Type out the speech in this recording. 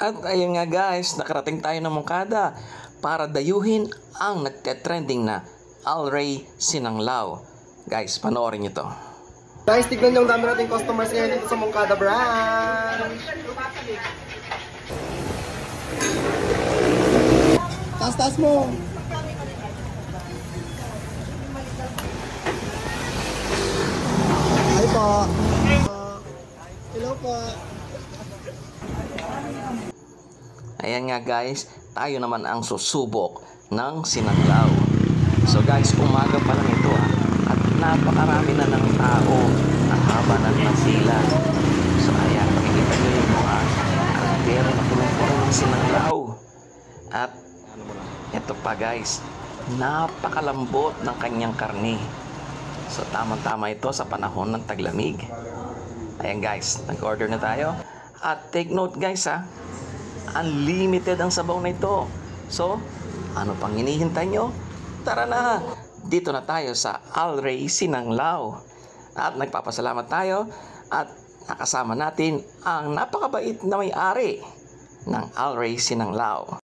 At ayun nga guys, nakarating tayo ng Moncada para dayuhin ang nagte-trending na Alray Sinanglao. Guys, panoorin nyo to. Guys, tignan nyo ang dami nating customers ngayon dito sa Moncada branch. Taas mo. Hi po. Hello po. Ayan nga guys, tayo naman ang susubok ng sinanglao. So guys, umaga pa lang ito at napakarami na ng tao. Ang haba na ng sila. So ayan, makikita nyo yung mga kaldero na punong-puno ng sinanglao. At ito pa guys, napakalambot ng kanyang karne. So tama-tama ito sa panahon ng taglamig. Ayan guys, nag-order na tayo. At take note guys unlimited ang sabaw na ito. So, ano pang hinihintay nyo? Tara na! Dito na tayo sa Alray Sinanglao. At nagpapasalamat tayo at nakasama natin ang napakabait na may-ari ng Alray Sinanglao.